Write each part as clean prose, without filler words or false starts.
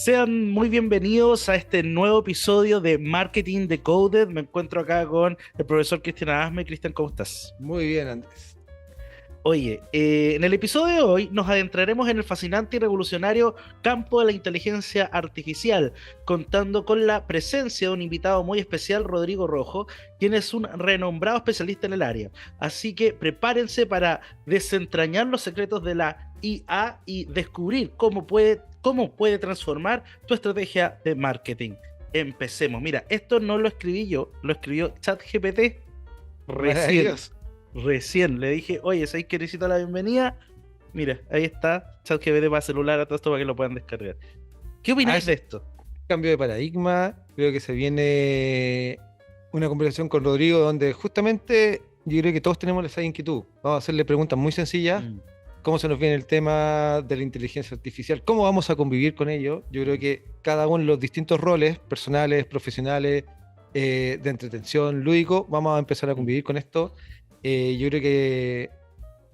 Sean muy bienvenidos a este nuevo episodio de Marketing Decoded. Me encuentro acá con el profesor Cristian Asme. Cristian, ¿cómo estás? Muy bien, Andrés. Oye, en el episodio de hoy nos adentraremos en el fascinante y revolucionario campo de la inteligencia artificial, contando con la presencia de un invitado muy especial, Rodrigo Rojo, quien es un renombrado especialista en el área. Así que prepárense para desentrañar los secretos de la IA y descubrir cómo puede transformar tu estrategia de marketing. Empecemos. Mira, esto no lo escribí yo, lo escribió ChatGPT recién. Maravilloso. Recién le dije, oye, ¿sabéis que necesito la bienvenida? Mira, ahí está, ChatGPT para celular, a todo esto para que lo puedan descargar. ¿Qué opináis de esto? Cambio de paradigma. Creo que se viene una conversación con Rodrigo donde justamente yo creo que todos tenemos esa inquietud. Vamos a hacerle preguntas muy sencillas. ¿Cómo se nos viene el tema de la inteligencia artificial? ¿Cómo vamos a convivir con ello? Yo creo que cada uno de los distintos roles, personales, profesionales, de entretención, lúdico, vamos a empezar a convivir con esto. Yo creo que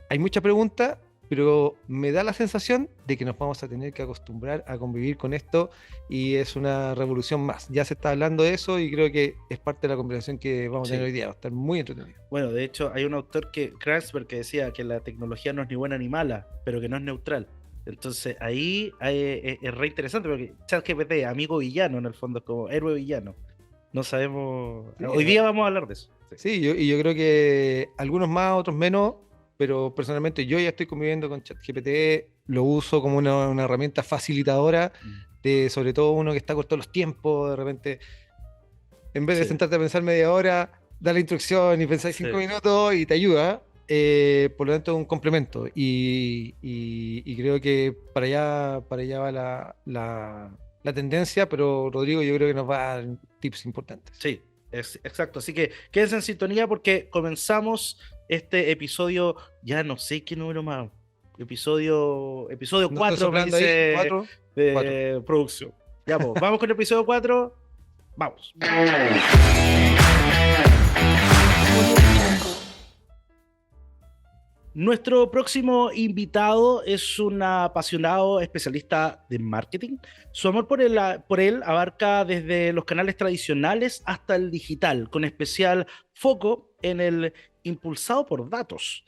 hay muchas preguntas, pero me da la sensación de que nos vamos a tener que acostumbrar a convivir con esto y es una revolución más. Ya se está hablando de eso y creo que es parte de la conversación que vamos a tener hoy día. Va a estar muy entretenido. Bueno, de hecho, hay un autor Kreuzberg, que decía que la tecnología no es ni buena ni mala, pero que no es neutral. Entonces ahí es re interesante porque ChatGPT, amigo villano en el fondo, es como héroe villano. No sabemos. Sí, Hoy día vamos a hablar de eso. Sí, yo creo que algunos más, otros menos, pero personalmente yo ya estoy conviviendo con ChatGPT, lo uso como una herramienta facilitadora, de, sobre todo uno que está corto los tiempos, de repente, en vez de sentarte a pensar media hora, da la instrucción y pensáis 5 minutos y te ayuda. Por lo tanto, es un complemento y creo que para allá va la tendencia, pero Rodrigo yo creo que nos va a dar tips importantes. Sí. Exacto, así que quédense en sintonía porque comenzamos este episodio, ya no sé qué número más, episodio 4, me dice, 4 de producción. Ya, pues, vamos con el episodio 4, vamos. Nuestro próximo invitado es un apasionado especialista de marketing. Su amor por él abarca desde los canales tradicionales hasta el digital, con especial foco en el impulsado por datos.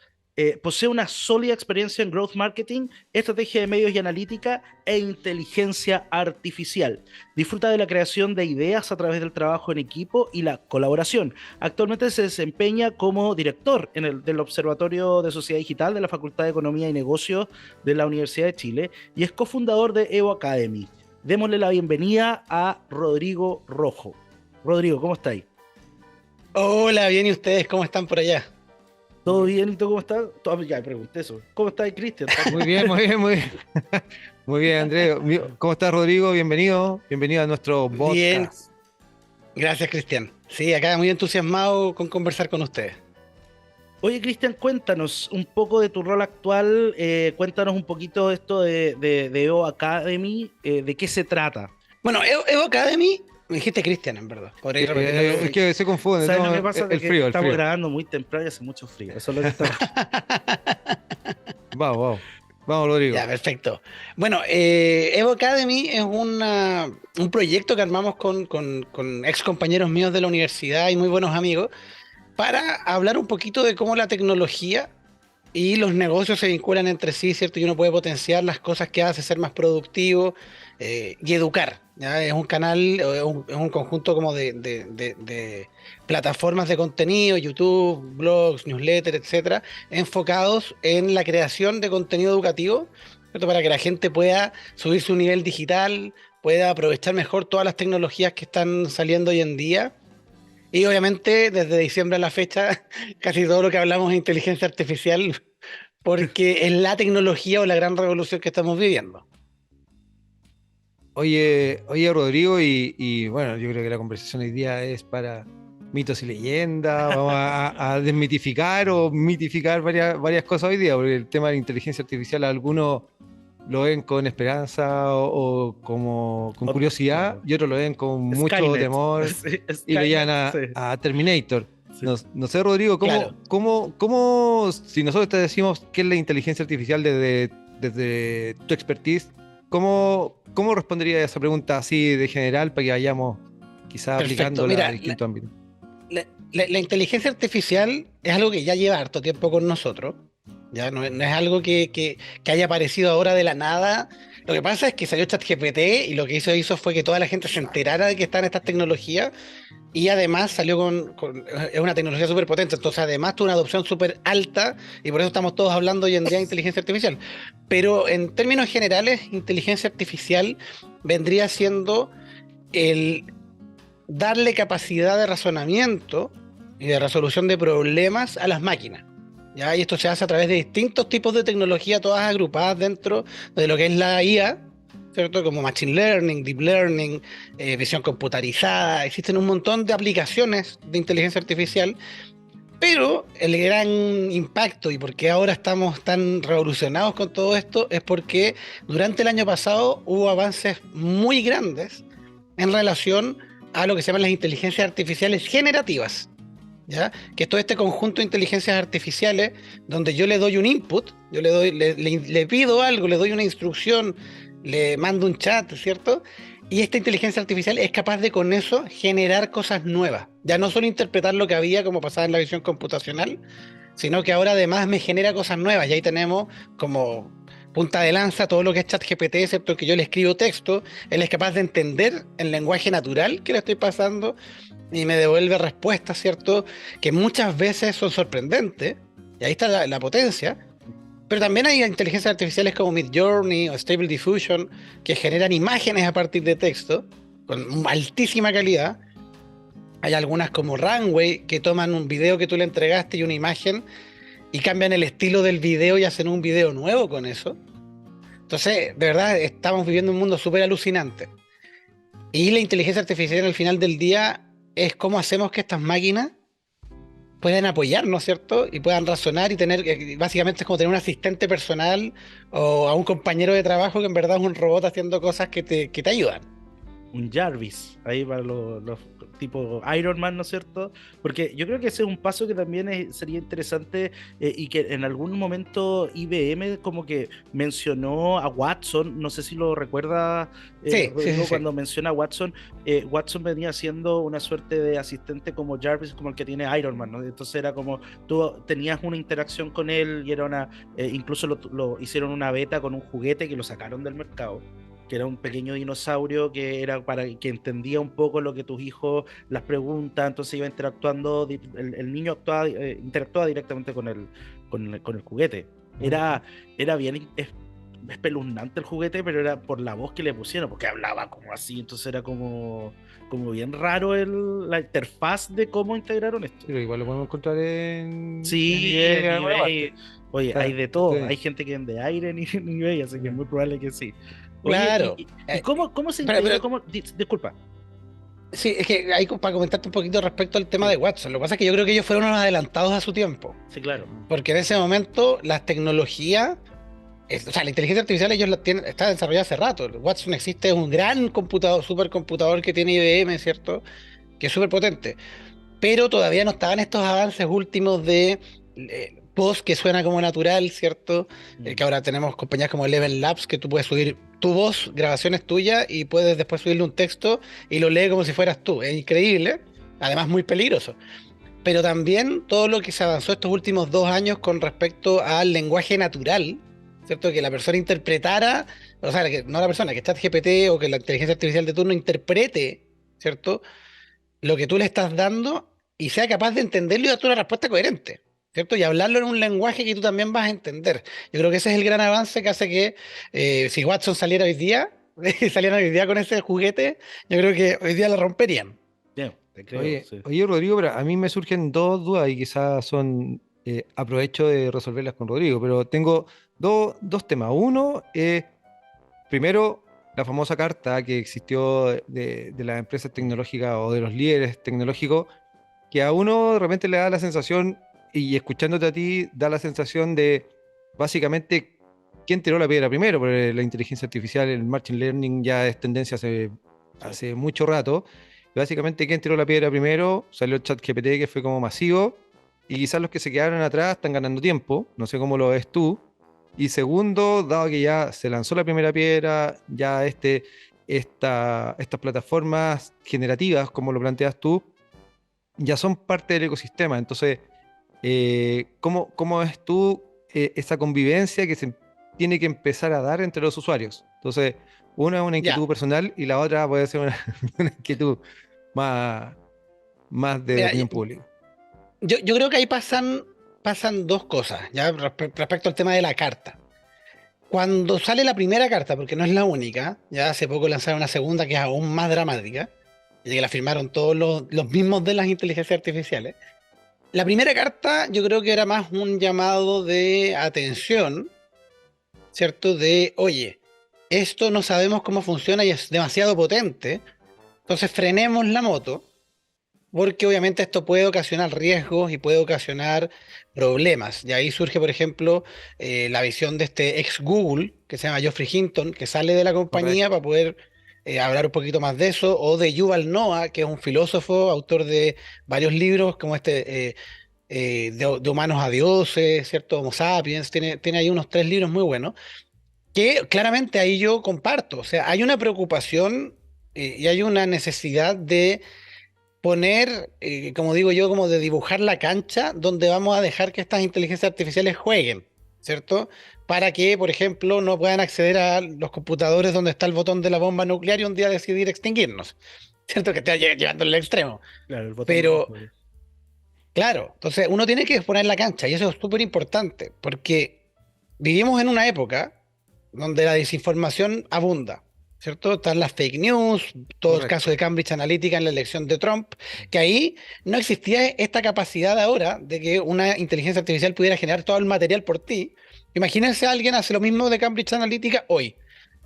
Posee una sólida experiencia en growth marketing, estrategia de medios y analítica e inteligencia artificial. Disfruta de la creación de ideas a través del trabajo en equipo y la colaboración. Actualmente se desempeña como director del Observatorio de Sociedad Digital de la Facultad de Economía y Negocios de la Universidad de Chile y es cofundador de Evo Academy. Démosle la bienvenida a Rodrigo Rojo. Rodrigo, ¿cómo estáis? Hola, bien, ¿y ustedes cómo están por allá? ¿Todo bien? ¿Y tú cómo estás? Ya pregunté eso. ¿Cómo estás, Cristian? Muy bien, muy bien, muy bien. Muy bien, Andrés. ¿Cómo estás, Rodrigo? Bienvenido a nuestro podcast. Bien, gracias, Cristian. Sí, acá muy entusiasmado con conversar con ustedes. Oye, Cristian, cuéntanos un poco de tu rol actual, cuéntanos un poquito esto de EO Academy, ¿de qué se trata? Bueno, Evo Academy, me dijiste Cristian, en verdad. Es que se confunde. ¿Sabes no, lo que pasa? El frío. Estamos grabando muy temprano y hace mucho frío. Eso es lo que estamos. Vamos, Rodrigo. Ya, perfecto. Bueno, Evo Academy es un proyecto que armamos con ex compañeros míos de la universidad y muy buenos amigos para hablar un poquito de cómo la tecnología y los negocios se vinculan entre sí, ¿cierto? Y uno puede potenciar las cosas que hace, ser más productivo y educar, ¿ya? Es un canal, es un conjunto como de plataformas de contenido, YouTube, blogs, newsletters, etcétera, enfocados en la creación de contenido educativo, ¿cierto? Para que la gente pueda subir su nivel digital, pueda aprovechar mejor todas las tecnologías que están saliendo hoy en día. Y obviamente, desde diciembre a la fecha, casi todo lo que hablamos es inteligencia artificial, porque es la tecnología o la gran revolución que estamos viviendo. Oye, Rodrigo, y bueno, yo creo que la conversación hoy día es para mitos y leyendas. Vamos a desmitificar o mitificar varias cosas hoy día, porque el tema de la inteligencia artificial, algunos lo ven con esperanza o como con curiosidad, y otros lo ven con mucho Skynet. temor y lo llevan a Terminator. Sí. No sé, Rodrigo, Claro. ¿cómo, si nosotros te decimos qué es la inteligencia artificial desde tu expertise, ¿cómo respondería a esa pregunta así de general para que vayamos quizás Perfecto. aplicándola Mira, a distintos ámbitos? la inteligencia artificial es algo que ya lleva harto tiempo con nosotros. Ya no es algo que haya aparecido ahora de la nada. Lo que pasa es que salió ChatGPT y lo que hizo fue que toda la gente se enterara de que están estas tecnologías y además salió es una tecnología súper potente. Entonces, además, tuvo una adopción súper alta y por eso estamos todos hablando hoy en día de inteligencia artificial. Pero en términos generales, inteligencia artificial vendría siendo el darle capacidad de razonamiento y de resolución de problemas a las máquinas. ¿Ya? Y esto se hace a través de distintos tipos de tecnología, todas agrupadas dentro de lo que es la IA, ¿cierto? Como Machine Learning, Deep Learning, visión computarizada. Existen un montón de aplicaciones de inteligencia artificial, pero el gran impacto y por qué ahora estamos tan revolucionados con todo esto es porque durante el año pasado hubo avances muy grandes en relación a lo que se llaman las inteligencias artificiales generativas. ¿Ya? Que es todo este conjunto de inteligencias artificiales donde yo le doy un input, yo le pido algo, le doy una instrucción, le mando un chat, ¿cierto? Y esta inteligencia artificial es capaz de con eso generar cosas nuevas. Ya no solo interpretar lo que había como pasaba en la visión computacional, sino que ahora además me genera cosas nuevas. Y ahí tenemos como punta de lanza todo lo que es ChatGPT, excepto que yo le escribo texto, él es capaz de entender el lenguaje natural que le estoy pasando y me devuelve respuestas, ¿cierto? Que muchas veces son sorprendentes, y ahí está la potencia, pero también hay inteligencias artificiales como Midjourney o Stable Diffusion que generan imágenes a partir de texto con altísima calidad. Hay algunas como Runway que toman un video que tú le entregaste y una imagen y cambian el estilo del video y hacen un video nuevo con eso. Entonces, de verdad, estamos viviendo un mundo súper alucinante. Y la inteligencia artificial al final del día es cómo hacemos que estas máquinas puedan apoyarnos, ¿cierto? Y puedan razonar y tener, básicamente es como tener un asistente personal o a un compañero de trabajo que en verdad es un robot haciendo cosas que te ayudan. Un Jarvis, ahí para los tipo Iron Man, ¿no es cierto? Porque yo creo que ese es un paso que también sería interesante y que en algún momento IBM como que mencionó a Watson, no sé si lo recuerda Sí, sí, sí, Rodrigo, sí. cuando menciona a Watson, Watson venía siendo una suerte de asistente como Jarvis, como el que tiene Iron Man, ¿no? Entonces era como tú tenías una interacción con él y era una, incluso lo hicieron una beta con un juguete que lo sacaron del mercado, que era un pequeño dinosaurio que era para que entendía un poco lo que tus hijos las preguntan, entonces iba interactuando, el niño interactuaba directamente con el juguete. Era, era bien espeluznante el juguete, pero era por la voz que le pusieron, porque hablaba como así, entonces era como bien raro la interfaz de cómo integraron esto. Pero igual lo podemos encontrar en Sí, eBay en en alguna parte. eBay. Oye, hay Está, de todo. sí. Hay gente que vende aire en eBay, así que es muy probable que sí. Oye, Claro. ¿y cómo se integra? Pero Disculpa. sí, es que hay para comentarte un poquito respecto al tema Sí, de Watson. Lo que pasa es que yo creo que ellos fueron unos adelantados a su tiempo. sí, claro. Porque en ese momento las tecnologías, o sea, la inteligencia artificial ellos la tienen, está desarrollada hace rato. Watson existe, es un gran computador, supercomputador que tiene IBM, ¿cierto? Que es súper potente. Pero todavía no estaban estos avances últimos de voz que suena como natural, ¿cierto? Mm. Que ahora tenemos compañías como Eleven Labs que tú puedes subir tu voz, grabaciones tuyas y puedes después subirle un texto y lo lee como si fueras tú. Es increíble, además muy peligroso. Pero también todo lo que se avanzó estos últimos 2 años con respecto al lenguaje natural, ¿cierto? Que la persona interpretara, o sea, que, no la persona, que ChatGPT o que la inteligencia artificial de turno interprete, ¿cierto? Lo que tú le estás dando y sea capaz de entenderlo y darte una respuesta coherente, ¿cierto? Y hablarlo en un lenguaje que tú también vas a entender. Yo creo que ese es el gran avance que hace que si Watson saliera hoy día, salieran hoy día con ese juguete, yo creo que hoy día lo romperían. Bien, te creo, Oye, sí. oye, Rodrigo, pero a mí me surgen dos dudas y quizás aprovecho de resolverlas con Rodrigo, pero tengo dos temas. Uno, primero, la famosa carta que existió de las empresas tecnológicas o de los líderes tecnológicos, que a uno de repente le da la sensación, y escuchándote a ti, da la sensación de básicamente quién tiró la piedra primero, porque la inteligencia artificial, el machine learning ya es tendencia Sí. hace mucho rato. Básicamente, quién tiró la piedra primero, salió el chat GPT que fue como masivo, y quizás los que se quedaron atrás están ganando tiempo, no sé cómo lo ves tú. Y segundo, dado que ya se lanzó la primera piedra, ya estas plataformas generativas, como lo planteas tú, ya son parte del ecosistema. Entonces, ¿cómo ves tú esa convivencia que se tiene que empezar a dar entre los usuarios? Entonces, una es una Ya, inquietud personal y la otra puede ser una, una inquietud más, más de mira, opinión pública. yo creo que ahí pasan dos cosas, ya respecto al tema de la carta. Cuando sale la primera carta, porque no es la única, ya hace poco lanzaron una segunda que es aún más dramática, y que la firmaron todos los mismos de las inteligencias artificiales. La primera carta yo creo que era más un llamado de atención, ¿cierto? De, oye, esto no sabemos cómo funciona y es demasiado potente, entonces frenemos la moto, porque obviamente esto puede ocasionar riesgos y puede ocasionar problemas. Y ahí surge, por ejemplo, la visión de este ex Google, que se llama Geoffrey Hinton, que sale de la compañía Correcto. para poder hablar un poquito más de eso, o de Yuval Noah, que es un filósofo, autor de varios libros como de humanos a dioses, ¿cierto? Homo sapiens, tiene ahí unos 3 libros muy buenos, que claramente ahí yo comparto. O sea, hay una preocupación y hay una necesidad de poner, como digo yo, como de dibujar la cancha donde vamos a dejar que estas inteligencias artificiales jueguen, ¿cierto? Para que, por ejemplo, no puedan acceder a los computadores donde está el botón de la bomba nuclear y un día decidir extinguirnos, ¿cierto? Que está llevando al extremo. Claro, el botón Pero, rojo. claro, entonces uno tiene que exponer la cancha y eso es súper importante porque vivimos en una época donde la desinformación abunda, ¿cierto? Están las fake news, todo el caso Correcto. de Cambridge Analytica en la elección de Trump, que ahí no existía esta capacidad ahora de que una inteligencia artificial pudiera generar todo el material por ti. Imagínense alguien hace lo mismo de Cambridge Analytica hoy.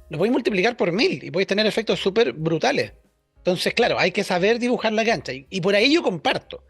Lo podéis multiplicar por 1000 y podéis tener efectos súper brutales. Entonces, claro, hay que saber dibujar la cancha y por ahí yo comparto.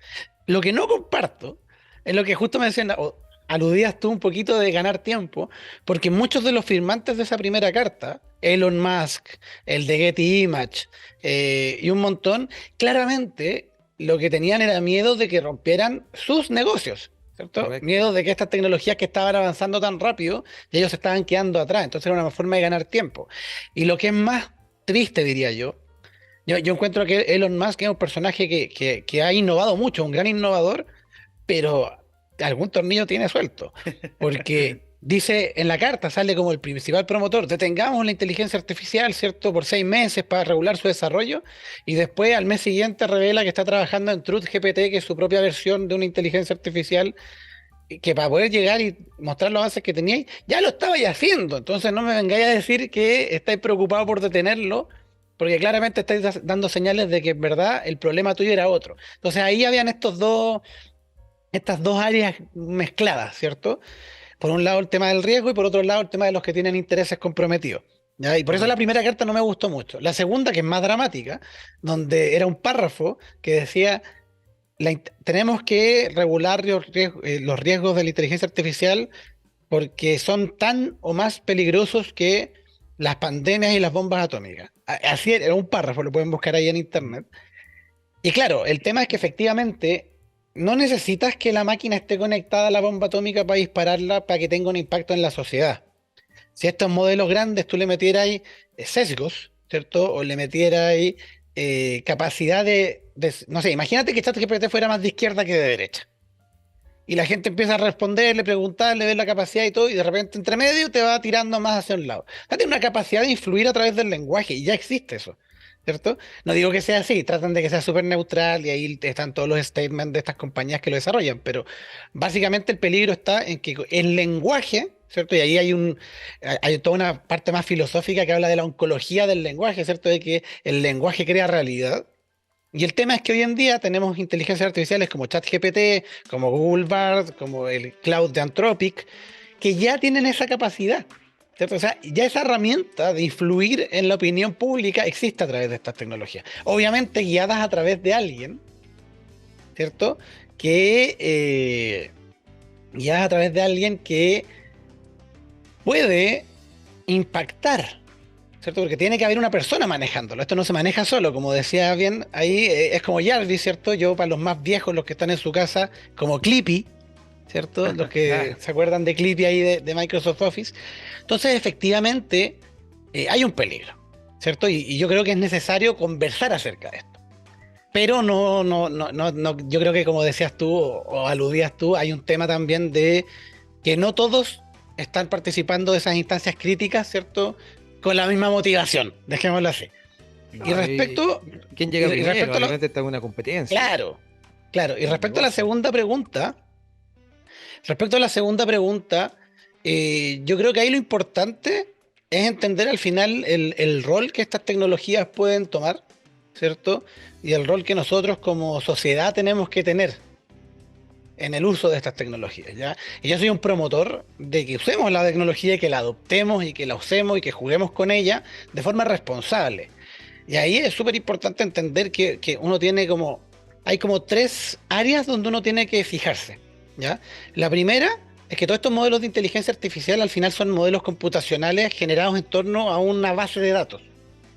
Lo que no comparto es lo que justo me decían, o aludías tú un poquito de ganar tiempo, porque muchos de los firmantes de esa primera carta, Elon Musk, el de Getty Image y un montón, claramente lo que tenían era miedo de que rompieran sus negocios, ¿cierto? Correcto. Miedo de que estas tecnologías que estaban avanzando tan rápido, y ellos se estaban quedando atrás, entonces era una forma de ganar tiempo. Y lo que es más triste, diría yo encuentro que Elon Musk es un personaje que ha innovado mucho, un gran innovador, pero algún tornillo tiene suelto, porque dice en la carta, sale como el principal promotor, detengamos la inteligencia artificial, ¿cierto?, por 6 meses para regular su desarrollo, y después al mes siguiente revela que está trabajando en Truth GPT, que es su propia versión de una inteligencia artificial, y que para poder llegar y mostrar los avances que teníais, ya lo estabais haciendo, entonces no me vengáis a decir que estáis preocupados por detenerlo, porque claramente estáis dando señales de que en verdad el problema tuyo era otro. Entonces ahí habían estas dos áreas mezcladas, ¿cierto? Por un lado el tema del riesgo y por otro lado el tema de los que tienen intereses comprometidos. ¿Ya? Y por eso la Correcto. primera carta no me gustó mucho. La segunda, que es más dramática, donde era un párrafo que decía, tenemos que regular los riesgos de la inteligencia artificial porque son tan o más peligrosos que las pandemias y las bombas atómicas. Así era un párrafo, lo pueden buscar ahí en internet. Y claro, el tema es que efectivamente no necesitas que la máquina esté conectada a la bomba atómica para dispararla para que tenga un impacto en la sociedad. Si a estos modelos grandes tú le metieras ahí sesgos, ¿cierto? O le metieras ahí capacidad no sé, imagínate que ChatGPT fuera más de izquierda que de derecha. Y la gente empieza a responderle, preguntarle, ver la capacidad y todo, y de repente entre medio te va tirando más hacia un lado. O sea, tiene una capacidad de influir a través del lenguaje, y ya existe eso, ¿cierto? No digo que sea así, tratan de que sea súper neutral, y ahí están todos los statements de estas compañías que lo desarrollan, pero básicamente el peligro está en que el lenguaje, ¿cierto? Y ahí hay toda una parte más filosófica que habla de la oncología del lenguaje, ¿cierto? De que el lenguaje crea realidad. Y el tema es que hoy en día tenemos inteligencias artificiales como ChatGPT, como Google Bard, como el Cloud de Anthropic, que ya tienen esa capacidad, ¿cierto? O sea, ya esa herramienta de influir en la opinión pública existe a través de estas tecnologías. Obviamente guiadas a través de alguien, ¿cierto? Que guiadas a través de alguien que puede impactar, ¿cierto? Porque tiene que haber una persona manejándolo. Esto no se maneja solo, como decía bien ahí, es como Jarvis, ¿cierto? Yo, para los más viejos, los que están en su casa, como Clippy, ¿cierto? Los que se acuerdan de Clippy ahí de Microsoft Office. Entonces, efectivamente, hay un peligro, ¿cierto? Y yo creo que es necesario conversar acerca de esto. Pero no, yo creo que como decías tú o aludías tú, hay un tema también de que no todos están participando de esas instancias críticas, ¿cierto? Con la misma motivación, dejémoslo así. No, Y respecto, ¿quién llega y primero? respecto a lo- Realmente está en una competencia. claro, claro. Y Un respecto a la negocio. segunda pregunta, yo creo que ahí lo importante es entender al final el rol que estas tecnologías pueden tomar, ¿cierto? Y el rol que nosotros como sociedad tenemos que tener en el uso de estas tecnologías, ¿ya? Y yo soy un promotor de que usemos la tecnología y que la adoptemos y que la usemos y que juguemos con ella de forma responsable. Y ahí es súper importante entender que uno tiene hay como tres áreas donde uno tiene que fijarse, ¿ya? La primera es que todos estos modelos de inteligencia artificial al final son modelos computacionales generados en torno a una base de datos,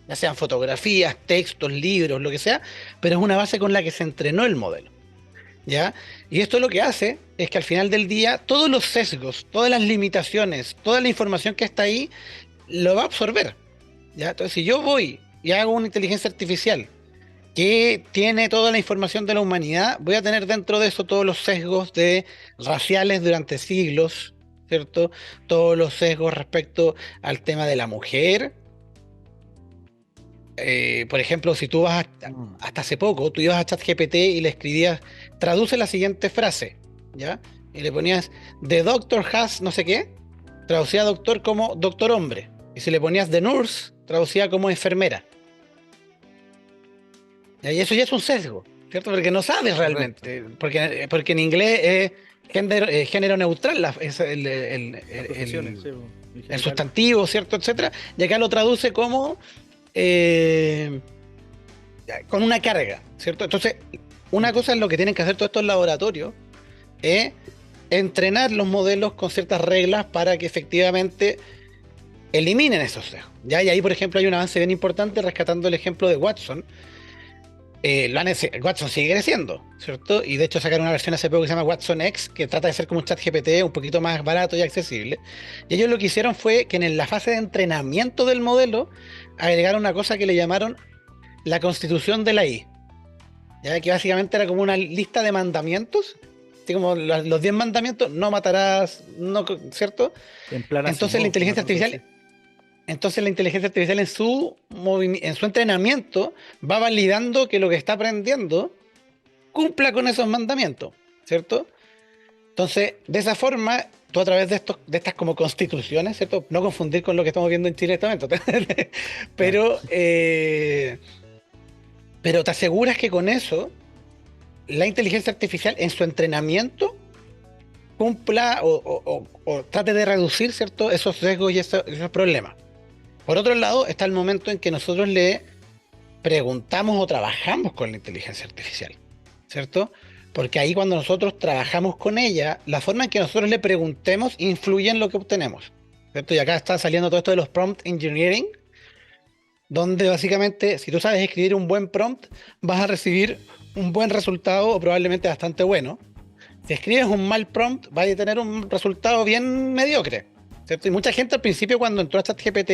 ya sean fotografías, textos, libros, lo que sea, pero es una base con la que se entrenó el modelo, ¿ya? Y esto lo que hace es que al final del día todos los sesgos, todas las limitaciones, toda la información que está ahí, lo va a absorber, ¿ya? Entonces, si yo voy y hago una inteligencia artificial que tiene toda la información de la humanidad, voy a tener dentro de eso todos los sesgos raciales durante siglos, ¿cierto? Todos los sesgos respecto al tema de la mujer. Por ejemplo, si tú hasta hace poco, tú ibas a ChatGPT y le escribías, traduce la siguiente frase, ¿ya? Y le ponías, The doctor has no sé qué, traducía doctor como doctor hombre. Y si le ponías The nurse, traducía como enfermera. Y eso ya es un sesgo, ¿cierto? Porque no sabes realmente. Porque en inglés es género neutral, es Las profesiones, sí, en el general. sustantivo, ¿cierto? Etcétera. Y acá lo traduce como eh, con una carga, ¿cierto? Entonces, una cosa es lo que tienen que hacer todos estos laboratorios, es entrenar los modelos con ciertas reglas para que efectivamente eliminen esos sesgos. ¿Ya? Y ahí, por ejemplo, hay un avance bien importante rescatando el ejemplo de Watson. Watson sigue creciendo, ¿cierto? Y de hecho sacaron una versión hace poco que se llama Watson X, que trata de ser como un chat GPT un poquito más barato y accesible. Y ellos lo que hicieron fue que en la fase de entrenamiento del modelo agregaron una cosa que le llamaron la constitución de la I. ¿Ya? Que básicamente era como una lista de mandamientos, así como los 10 mandamientos, no matarás, no, ¿cierto? En plan Entonces la Asimov, una inteligencia cosa artificial así. entonces la inteligencia artificial en su entrenamiento va validando que lo que está aprendiendo cumpla con esos mandamientos, ¿cierto? Entonces, de esa forma, tú a través de estas como constituciones, ¿cierto? No confundir con lo que estamos viendo en Chile en este momento, Claro. pero, pero te aseguras que con eso la inteligencia artificial en su entrenamiento cumpla o trate de reducir, ¿cierto? Esos sesgos y esos problemas. Por otro lado, está el momento en que nosotros le preguntamos o trabajamos con la inteligencia artificial, ¿cierto? Porque ahí cuando nosotros trabajamos con ella, la forma en que nosotros le preguntemos influye en lo que obtenemos, ¿cierto? Y acá está saliendo todo esto de los prompt engineering, donde básicamente si tú sabes escribir un buen prompt, vas a recibir un buen resultado o probablemente bastante bueno. Si escribes un mal prompt, vas a tener un resultado bien mediocre, ¿cierto? Y mucha gente al principio cuando entró a ChatGPT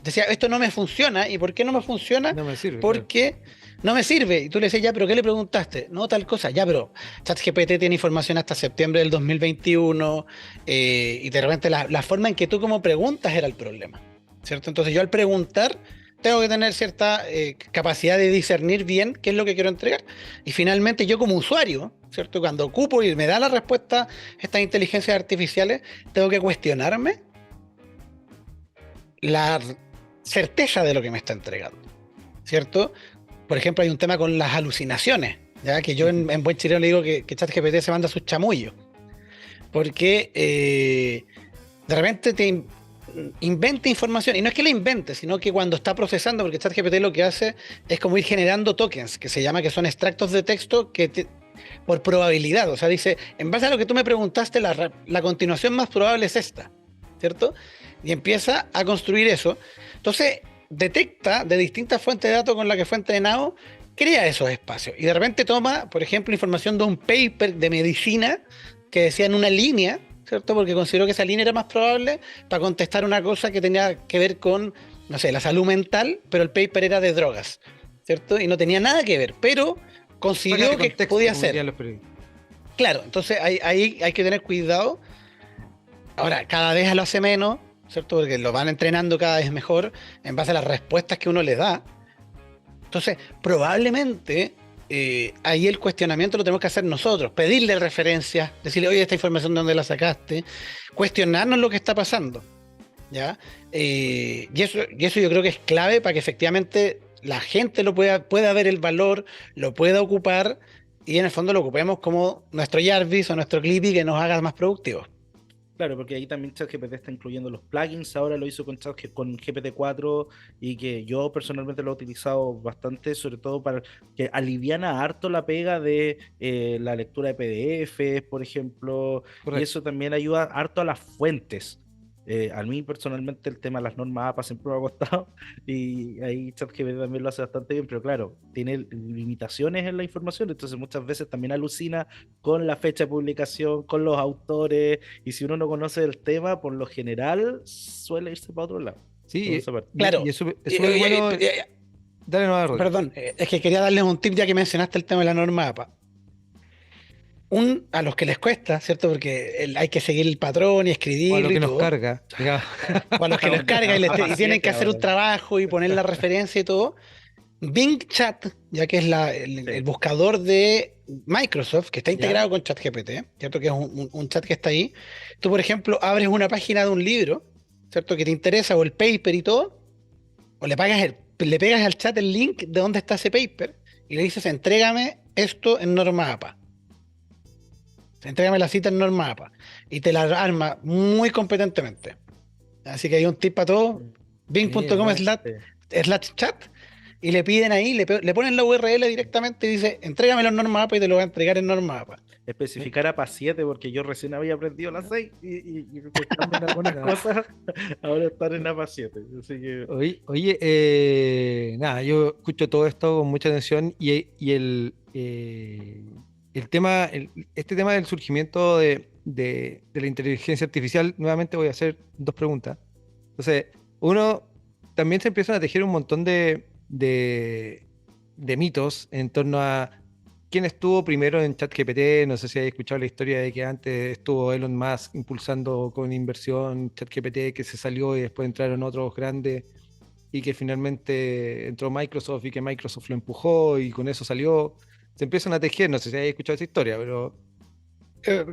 decía, esto no me funciona. ¿Y por qué no me funciona? No me sirve, claro. Porque no me sirve. Y tú le decías, ya, pero ¿qué le preguntaste? No, tal cosa. Ya, pero ChatGPT tiene información hasta septiembre del 2021 y de repente la forma en que tú como preguntas era el problema, ¿cierto? Entonces yo al preguntar tengo que tener cierta capacidad de discernir bien qué es lo que quiero entregar. Y finalmente yo como usuario, ¿cierto? Cuando ocupo y me da la respuesta estas inteligencias artificiales, tengo que cuestionarme la certeza de lo que me está entregando, ¿cierto? Por ejemplo, hay un tema con las alucinaciones, ¿ya? Que yo en buen chileno le digo que ChatGPT se manda sus chamullos, porque de repente inventa información, y no es que la invente, sino que cuando está procesando, porque ChatGPT lo que hace es como ir generando tokens, que se llama que son extractos de texto por probabilidad, o sea, dice, en base a lo que tú me preguntaste, la continuación más probable es esta, ¿cierto? Y empieza a construir eso. Entonces, detecta de distintas fuentes de datos con las que fue entrenado, crea esos espacios. Y de repente toma, por ejemplo, información de un paper de medicina que decían una línea, ¿cierto? Porque consideró que esa línea era más probable para contestar una cosa que tenía que ver con, no sé, la salud mental, pero el paper era de drogas, ¿cierto? Y no tenía nada que ver, pero Fuera consideró de que contexto, podía como ser. dirían los periodistas. Claro, entonces ahí hay que tener cuidado. Ahora, cada vez lo hace menos, ¿cierto? Porque lo van entrenando cada vez mejor en base a las respuestas que uno les da. Entonces, probablemente ahí el cuestionamiento lo tenemos que hacer nosotros, pedirle referencias, decirle, oye, esta información de dónde la sacaste, cuestionarnos lo que está pasando, ¿ya? Y eso yo creo que es clave para que efectivamente la gente pueda ver el valor, lo pueda ocupar y en el fondo lo ocupemos como nuestro Jarvis o nuestro Clippy que nos haga más productivos. Claro, porque ahí también ChatGPT está incluyendo los plugins, ahora lo hizo con GPT-4 y que yo personalmente lo he utilizado bastante, sobre todo para que aliviana harto la pega de la lectura de PDFs, por ejemplo, y Correcto. eso también ayuda harto a las fuentes. A mí personalmente el tema de las normas APA siempre me ha costado y ahí ChatGPT también lo hace bastante bien, pero claro, tiene limitaciones en la información, entonces muchas veces también alucina con la fecha de publicación, con los autores, y si uno no conoce el tema, por lo general suele irse para otro lado. Por Sí, esa parte. y Claro, es súper bueno. Dale, no, Rodri. perdón, es que quería darles un tip ya que mencionaste el tema de la norma APA. A los que les cuesta, ¿cierto? Porque hay que seguir el patrón y O a lo escribirlo y que nos todo. carga. Digamos. O a los que les carga y APA tienen que 7 hacer un ahora. trabajo y poner la referencia y todo. Bing Chat, ya que es el Sí. buscador de Microsoft, que está ¿Ya? integrado con ChatGPT, ¿cierto? Que es un chat que está ahí. Tú, por ejemplo, abres una página de un libro, ¿cierto? Que te interesa, o el paper y todo, o le pegas al chat el link de dónde está ese paper y le dices, entrégame esto en norma APA. Entrégame la cita en norma APA. Y te la arma muy competentemente. Así que hay un tip para todo. Mira, Bing.com no. Sí. slash chat y le piden ahí, le ponen la URL directamente y dice, entrégamelo en norma APA y te lo va a entregar en norma APA. Especificar APA 7 porque yo recién había aprendido las 6 y me cambian algunas No. cosas, ahora están en APA 7. Así que Oye, nada, yo escucho todo esto con mucha atención y el tema, este tema del surgimiento de la inteligencia artificial, nuevamente voy a hacer dos preguntas. Entonces, uno, también se empiezan a tejer un montón de mitos en torno a quién estuvo primero en ChatGPT. No sé si habéis escuchado la historia de que antes estuvo Elon Musk impulsando con inversión ChatGPT, que se salió y después entraron otros grandes y que finalmente entró Microsoft y que Microsoft lo empujó y con eso salió. Se empiezan a tejer, no sé si habéis escuchado esa historia, pero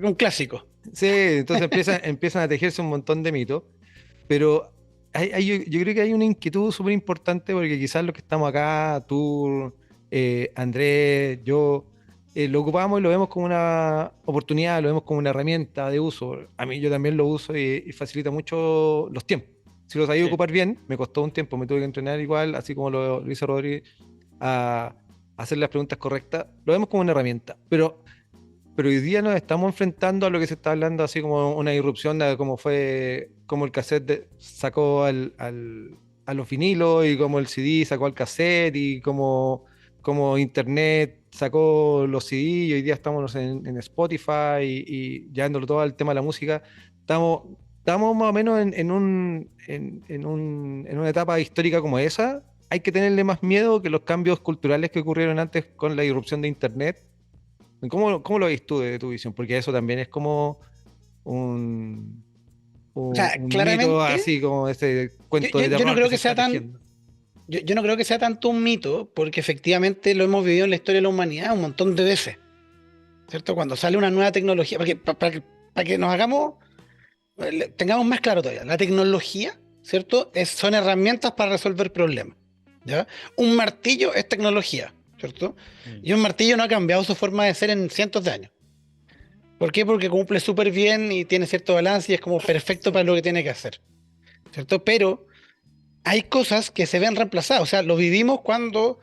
Un clásico. sí, entonces empiezan a tejerse un montón de mitos, pero yo creo que hay una inquietud súper importante porque quizás los que estamos acá, tú, Andrés, yo, lo ocupamos y lo vemos como una oportunidad, lo vemos como una herramienta de uso. A mí yo también lo uso y facilita mucho los tiempos. Si lo sabía sí. ocupar bien, me costó un tiempo, me tuve que entrenar igual, así como lo hizo Rodri, a hacer las preguntas correctas. Lo vemos como una herramienta, pero hoy día nos estamos enfrentando a lo que se está hablando, así como una irrupción de cómo fue, como el cassette sacó a los vinilos y como el CD sacó al cassette y como Internet sacó los CD y hoy día estamos en Spotify y llevándolo todo al tema de la música. Estamos más o menos en una etapa histórica como esa. Hay que tenerle más miedo que los cambios culturales que ocurrieron antes con la irrupción de Internet. ¿Cómo lo ves tú de tu visión? Porque eso también es como un, O sea, un mito, claramente, así como ese yo, cuento yo- de yo no terror que creo se que sea está tan, tejiendo. yo no creo que sea tanto un mito, porque efectivamente lo hemos vivido en la historia de la humanidad un montón de veces, ¿cierto? Cuando sale una nueva tecnología, para que nos tengamos más claro todavía, la tecnología, ¿cierto? Son herramientas para resolver problemas, ¿ya? Un martillo es tecnología, ¿cierto? Mm. Y un martillo no ha cambiado su forma de ser en cientos de años. ¿Por qué? Porque cumple súper bien y tiene cierto balance y es como perfecto para lo que tiene que hacer, ¿cierto? Pero hay cosas que se ven reemplazadas, o sea, lo vivimos cuando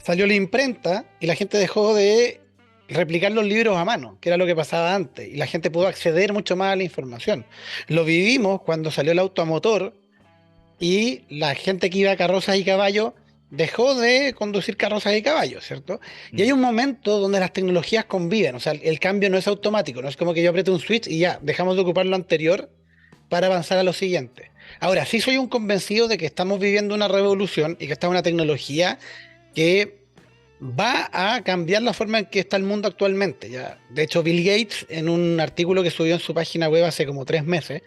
salió la imprenta y la gente dejó de replicar los libros a mano, que era lo que pasaba antes, y la gente pudo acceder mucho más a la información. Lo vivimos cuando salió el auto a motor y la gente que iba a carrozas y caballos dejó de conducir carrozas y caballos, ¿cierto? Y hay un momento donde las tecnologías conviven, o sea, el cambio no es automático, no es como que yo apriete un switch y ya, dejamos de ocupar lo anterior para avanzar a lo siguiente. Ahora, sí soy un convencido de que estamos viviendo una revolución y que esta es una tecnología que va a cambiar la forma en que está el mundo actualmente. Ya. De hecho, Bill Gates, en un artículo que subió en su página web hace como 3 meses,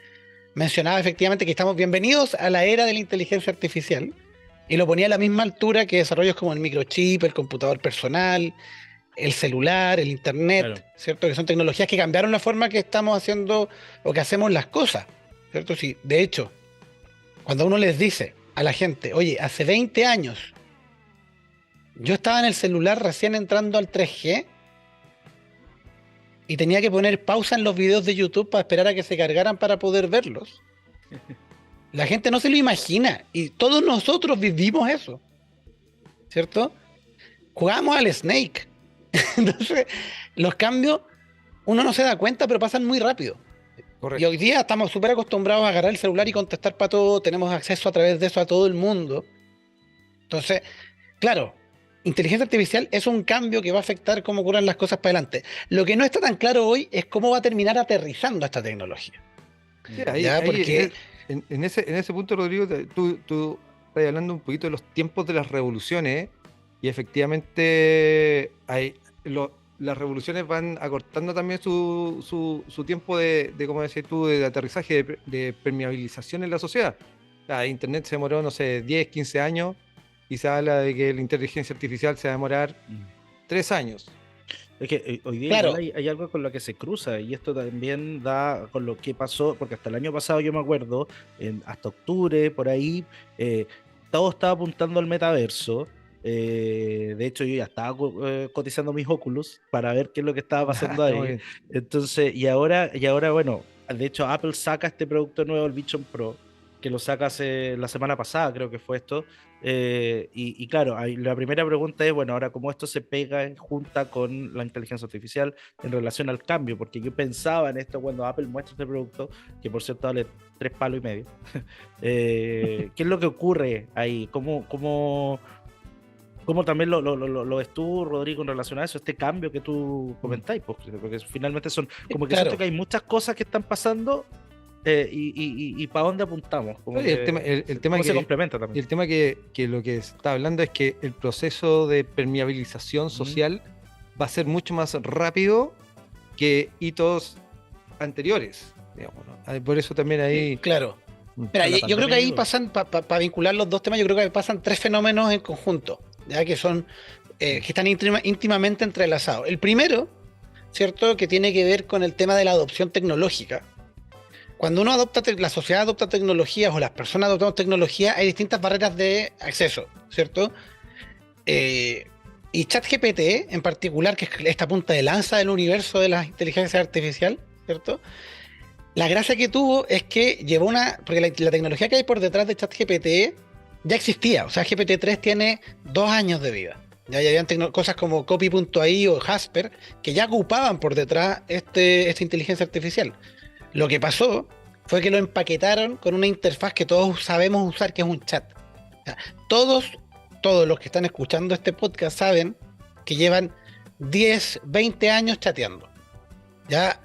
mencionaba efectivamente que estamos bienvenidos a la era de la inteligencia artificial y lo ponía a la misma altura que desarrollos como el microchip, el computador personal, el celular, el internet, Claro. ¿cierto? Que son tecnologías que cambiaron la forma que estamos haciendo o que hacemos las cosas, ¿cierto? Sí, de hecho, cuando uno les dice a la gente, oye, hace 20 años yo estaba en el celular recién entrando al 3G y tenía que poner pausa en los videos de YouTube para esperar a que se cargaran para poder verlos. La gente no se lo imagina y todos nosotros vivimos eso, ¿cierto? Jugamos al Snake. Entonces, los cambios uno no se da cuenta, pero pasan muy rápido. Y Correcto. hoy día estamos súper acostumbrados a agarrar el celular y contestar para todo, tenemos acceso a través de eso a todo el mundo. Entonces, claro, inteligencia artificial es un cambio que va a afectar cómo ocurran las cosas para adelante. Lo que no está tan claro hoy es cómo va a terminar aterrizando esta tecnología. Sí, ahí, Ya, ahí, porque, en ese punto, Rodrigo, tú estás hablando un poquito de los tiempos de las revoluciones y efectivamente las revoluciones van acortando también su tiempo de, como decías tú, de aterrizaje, de permeabilización en la sociedad. Internet se demoró, no sé, 10, 15 años y se habla de que la inteligencia artificial se va a demorar 3 años. Es que hoy día igual claro, hay algo con lo que se cruza y esto también da con lo que pasó, porque hasta el año pasado yo me acuerdo, hasta octubre, por ahí, todo estaba apuntando al metaverso. De hecho, yo ya estaba cotizando mis Oculus para ver qué es lo que estaba pasando Está muy ahí. bien. Entonces, y ahora, bueno, de hecho, Apple saca este producto nuevo, el Vision Pro, que lo saca hace la semana pasada, creo que fue esto. Y claro, la primera pregunta es, bueno, ahora cómo esto se pega junta con la inteligencia artificial en relación al cambio, porque yo pensaba en esto cuando Apple muestra este producto, que por cierto vale 3,5 palos. ¿Qué es lo que ocurre ahí? ¿Cómo también lo ves tú, Rodrigo, en relación a eso, este cambio que tú comentáis? Porque finalmente son, como que siento claro. que hay muchas cosas que están pasando y para dónde apuntamos, como Oye, el tema, que el tema cómo se que, complementa y también. el tema que lo que se está hablando es que el proceso de permeabilización social va a ser mucho más rápido que hitos anteriores, digamos, ¿no? Por eso también ahí. Claro. Mm. Mira, La yo creo que pandemia ahí ayudó. pasan, para vincular los dos temas, yo creo que pasan tres fenómenos en conjunto, ya que son, que están íntimamente entrelazados. El primero, ¿cierto? Que tiene que ver con el tema de la adopción tecnológica. Cuando uno adopta, la sociedad adopta tecnologías o las personas adoptamos tecnología, hay distintas barreras de acceso, ¿cierto? Eh, y ChatGPT, en particular, que es esta punta de lanza del universo de la inteligencia artificial, ¿cierto? La gracia que tuvo es que llevó porque la tecnología que hay por detrás de ChatGPT ya existía, o sea, GPT-3 tiene 2 años de vida. Ya habían cosas como Copy.ai o Jasper que ya ocupaban por detrás esta inteligencia artificial. Lo que pasó fue que lo empaquetaron con una interfaz que todos sabemos usar, que es un chat. O sea, todos los que están escuchando este podcast saben que llevan 10, 20 años chateando. Ya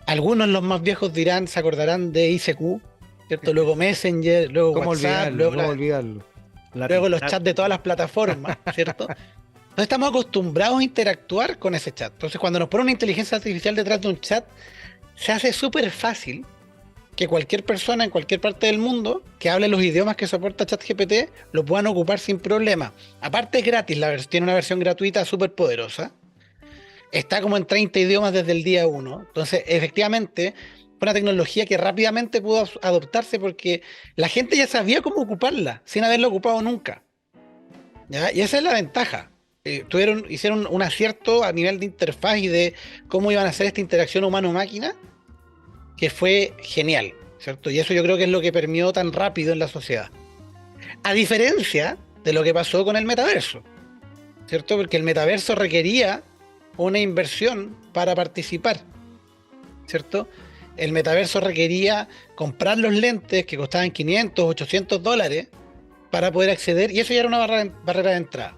algunos, los más viejos, dirán, se acordarán de ICQ, ¿cierto? Luego Messenger, luego ¿Cómo WhatsApp, olvidarlo? ¿Cómo olvidarlo? luego los chats de todas las plataformas, ¿cierto? Entonces estamos acostumbrados a interactuar con ese chat. Entonces cuando nos pone una inteligencia artificial detrás de un chat, se hace súper fácil que cualquier persona en cualquier parte del mundo que hable los idiomas que soporta ChatGPT lo puedan ocupar sin problema. Aparte es gratis, tiene una versión gratuita súper poderosa. Está como en 30 idiomas desde el día 1. Entonces, efectivamente, fue una tecnología que rápidamente pudo adoptarse porque la gente ya sabía cómo ocuparla, sin haberla ocupado nunca. ¿Ya? Y esa es la ventaja. Hicieron un acierto a nivel de interfaz y de cómo iban a hacer esta interacción humano-máquina, que fue genial, ¿cierto? Y eso yo creo que es lo que permeó tan rápido en la sociedad. A diferencia de lo que pasó con el metaverso, ¿cierto? Porque el metaverso requería una inversión para participar, ¿cierto? El metaverso requería comprar los lentes que costaban $500, $800 para poder acceder, y eso ya era una barrera de entrada.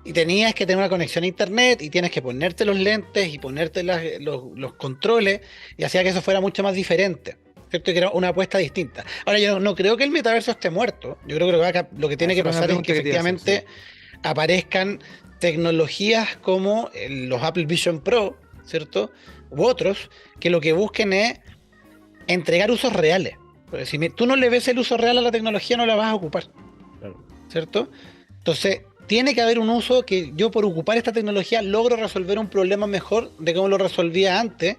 Y tenías que tener una conexión a internet, y tienes que ponerte los lentes y ponerte los controles, y hacía que eso fuera mucho más diferente, ¿cierto? Y que era una apuesta distinta. Ahora, yo no creo que el metaverso esté muerto. Yo creo que lo que tiene que pasar es que efectivamente aparezcan tecnologías como los Apple Vision Pro, ¿cierto? U otros, que lo que busquen es entregar usos reales. Porque si tú no le ves el uso real a la tecnología, no la vas a ocupar, Claro. ¿cierto? Entonces, tiene que haber un uso que yo, por ocupar esta tecnología, logro resolver un problema mejor de cómo lo resolvía antes,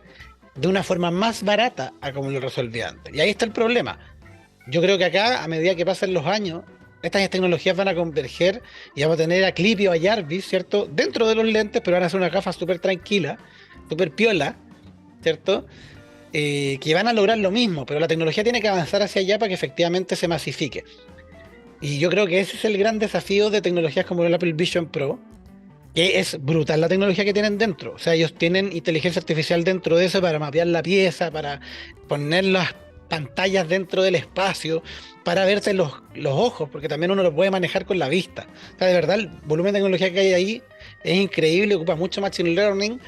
de una forma más barata a como lo resolvía antes. Y ahí está el problema. Yo creo que acá, a medida que pasen los años, estas tecnologías van a converger y vamos a tener a Clippy o a Jarvis, ¿cierto? Dentro de los lentes, pero van a ser unas gafas súper tranquilas, súper piola, ¿cierto? Que van a lograr lo mismo, pero la tecnología tiene que avanzar hacia allá para que efectivamente se masifique. Y yo creo que ese es el gran desafío de tecnologías como el Apple Vision Pro, que es brutal la tecnología que tienen dentro. O sea, ellos tienen inteligencia artificial dentro de eso para mapear la pieza, para poner las pantallas dentro del espacio, para verse los ojos, porque también uno lo puede manejar con la vista. O sea, de verdad, el volumen de tecnología que hay ahí es increíble, ocupa mucho machine learning,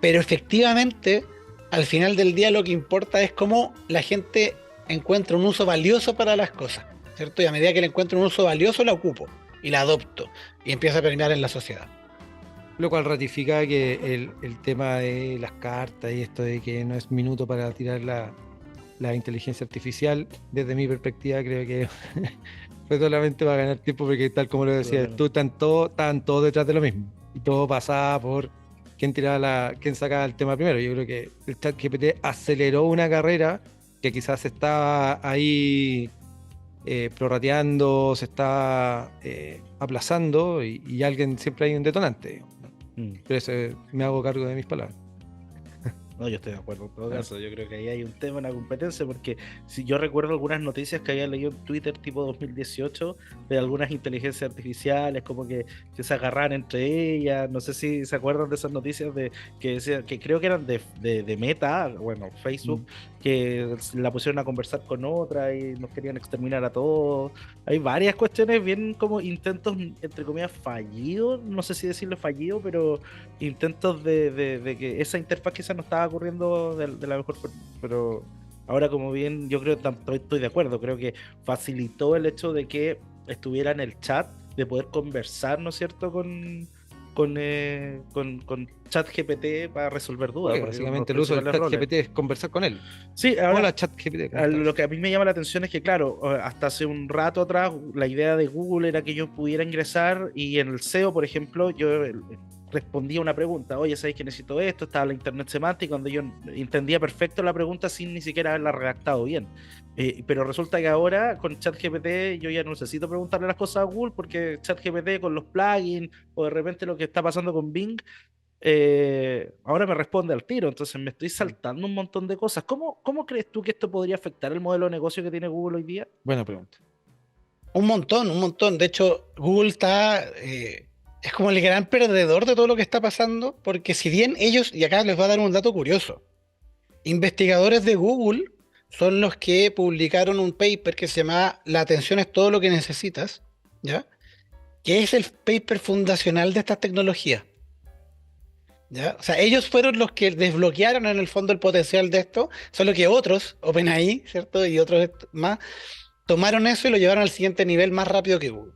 pero efectivamente, al final del día lo que importa es cómo la gente encuentra un uso valioso para las cosas, ¿cierto? Y a medida que le encuentro un uso valioso, la ocupo y la adopto y empieza a permear en la sociedad. Lo cual ratifica que el tema de las cartas y esto de que no es minuto para tirar la inteligencia artificial, desde mi perspectiva, creo que fue solamente para ganar tiempo, porque tal como lo decías tú, están todos detrás de lo mismo. Y todo pasaba por quién sacaba el tema primero. Yo creo que el ChatGPT aceleró una carrera que quizás estaba ahí prorrateando, se está aplazando, y alguien, siempre hay un detonante. Pero eso, me hago cargo de mis palabras. No, yo estoy de acuerdo en todo caso. Yo creo que ahí hay un tema, una competencia, porque si yo recuerdo algunas noticias que había leído en Twitter tipo 2018 de algunas inteligencias artificiales, como que se agarran entre ellas. No sé si se acuerdan de esas noticias que creo que eran de Meta, bueno, Facebook, que la pusieron a conversar con otra y nos querían exterminar a todos. Hay varias cuestiones bien como intentos, entre comillas, fallidos, no sé si decirlo fallido, pero intentos de que esa interfaz quizás no estaba ocurriendo de la mejor forma, pero ahora, como bien, yo creo, estoy de acuerdo, creo que facilitó el hecho de que estuviera en el chat, de poder conversar, ¿no es cierto?, con ChatGPT para resolver dudas. Básicamente el uso del ChatGPT es conversar con él. Sí, ahora, hola ChatGPT. lo que a mí me llama la atención es que, claro, hasta hace un rato atrás la idea de Google era que yo pudiera ingresar y en el SEO, por ejemplo, yo respondía una pregunta: oye, ¿sabéis que necesito esto? Estaba la internet semántica, donde yo entendía perfecto la pregunta sin ni siquiera haberla redactado bien. Pero resulta que ahora con ChatGPT yo ya no necesito preguntarle las cosas a Google, porque ChatGPT, con los plugins o de repente lo que está pasando con Bing, ahora me responde al tiro. Entonces me estoy saltando un montón de cosas. ¿Cómo crees tú que esto podría afectar el modelo de negocio que tiene Google hoy día? Buena pregunta. Un montón, un montón. De hecho, Google es como el gran perdedor de todo lo que está pasando, porque si bien ellos, y acá les voy a dar un dato curioso, investigadores de Google son los que publicaron un paper que se llama La atención es todo lo que necesitas, ¿ya? Que es el paper fundacional de estas tecnologías, ¿ya? O sea, ellos fueron los que desbloquearon en el fondo el potencial de esto, solo que otros, OpenAI, ¿cierto? Y otros más, tomaron eso y lo llevaron al siguiente nivel más rápido que Google.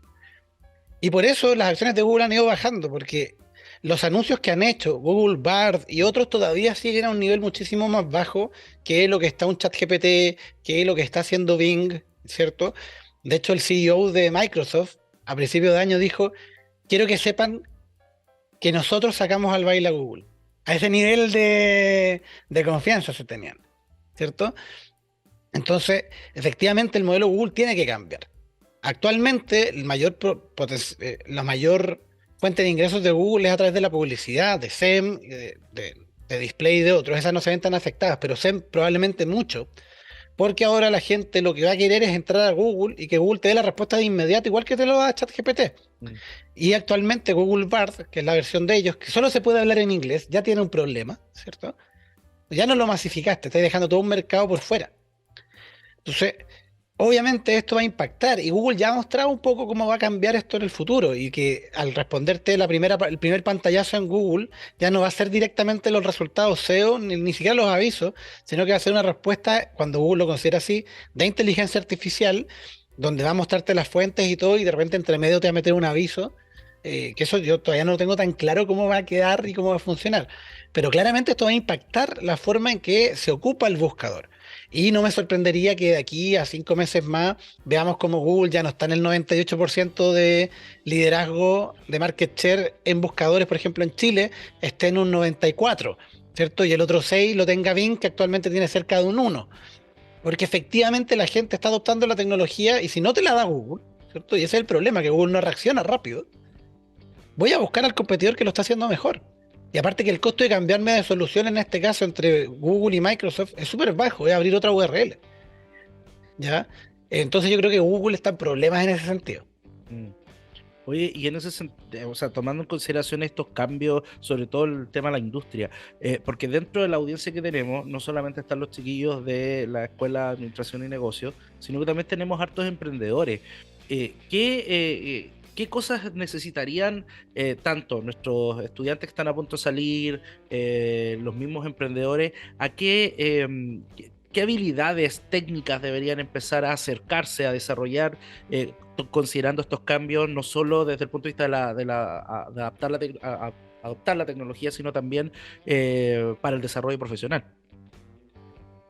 Y por eso las acciones de Google han ido bajando, porque los anuncios que han hecho Google Bard y otros todavía siguen a un nivel muchísimo más bajo que lo que está un ChatGPT, que lo que está haciendo Bing, ¿cierto? De hecho, el CEO de Microsoft a principio de año dijo: quiero que sepan que nosotros sacamos al baile a Google. A ese nivel de confianza se tenían, ¿cierto? Entonces, efectivamente, el modelo Google tiene que cambiar. Actualmente, la mayor fuente de ingresos de Google es a través de la publicidad, de SEM, de display y de otros. Esas no se ven tan afectadas, pero SEM probablemente mucho, porque ahora la gente lo que va a querer es entrar a Google y que Google te dé la respuesta de inmediato, igual que te lo da ChatGPT. Y actualmente Google Bard, que es la versión de ellos, que solo se puede hablar en inglés, ya tiene un problema, ¿cierto? Ya no lo masificaste, estás dejando todo un mercado por fuera. Entonces, obviamente esto va a impactar y Google ya ha mostrado un poco cómo va a cambiar esto en el futuro y que al responderte el primer pantallazo en Google ya no va a ser directamente los resultados SEO ni siquiera los avisos, sino que va a ser una respuesta, cuando Google lo considera así, de inteligencia artificial, donde va a mostrarte las fuentes y todo y de repente entre medio te va a meter un aviso. Que eso yo todavía no tengo tan claro cómo va a quedar y cómo va a funcionar. Pero claramente esto va a impactar la forma en que se ocupa el buscador. Y no me sorprendería que de aquí a 5 meses más veamos como Google ya no está en el 98% de liderazgo de market share en buscadores, por ejemplo en Chile, esté en un 94%, ¿cierto? Y el otro 6 lo tenga Bing, que actualmente tiene cerca de un 1%. Porque efectivamente la gente está adoptando la tecnología y si no te la da Google, ¿cierto? Y ese es el problema, que Google no reacciona rápido, voy a buscar al competidor que lo está haciendo mejor. Y aparte que el costo de cambiarme de solución en este caso entre Google y Microsoft es súper bajo, es abrir otra URL. ¿Ya? Entonces yo creo que Google está en problemas en ese sentido. Mm. Oye, y en ese sentido, o sea, tomando en consideración estos cambios, sobre todo el tema de la industria, porque dentro de la audiencia que tenemos, no solamente están los chiquillos de la Escuela de Administración y Negocios, sino que también tenemos hartos emprendedores. ¿Qué cosas necesitarían tanto nuestros estudiantes que están a punto de salir, los mismos emprendedores, a qué habilidades técnicas deberían empezar a acercarse a desarrollar, considerando estos cambios, no solo desde el punto de vista de adaptar adoptar la tecnología, sino también para el desarrollo profesional?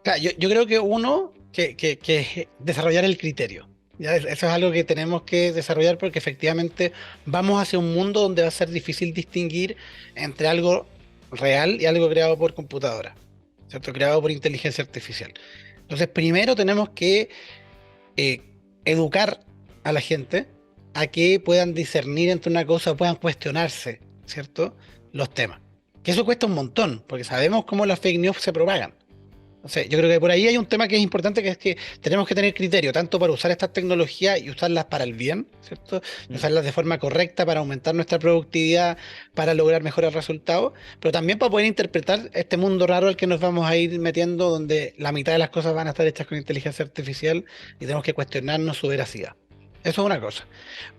Claro, yo creo que uno, que es desarrollar el criterio. ¿Ya? Eso es algo que tenemos que desarrollar porque efectivamente vamos hacia un mundo donde va a ser difícil distinguir entre algo real y algo creado por computadora, ¿cierto? Creado por inteligencia artificial. Entonces, primero tenemos que eh, educar a la gente a que puedan discernir entre una cosa, puedan cuestionarse, ¿cierto? Los temas. Que eso cuesta un montón, porque sabemos cómo las fake news se propagan. O sea, yo creo que por ahí hay un tema que es importante, que es que tenemos que tener criterio, tanto para usar estas tecnologías y usarlas para el bien, ¿cierto? Usarlas de forma correcta para aumentar nuestra productividad, para lograr mejores resultados, pero también para poder interpretar este mundo raro al que nos vamos a ir metiendo, donde la mitad de las cosas van a estar hechas con inteligencia artificial y tenemos que cuestionarnos su veracidad. Eso es una cosa.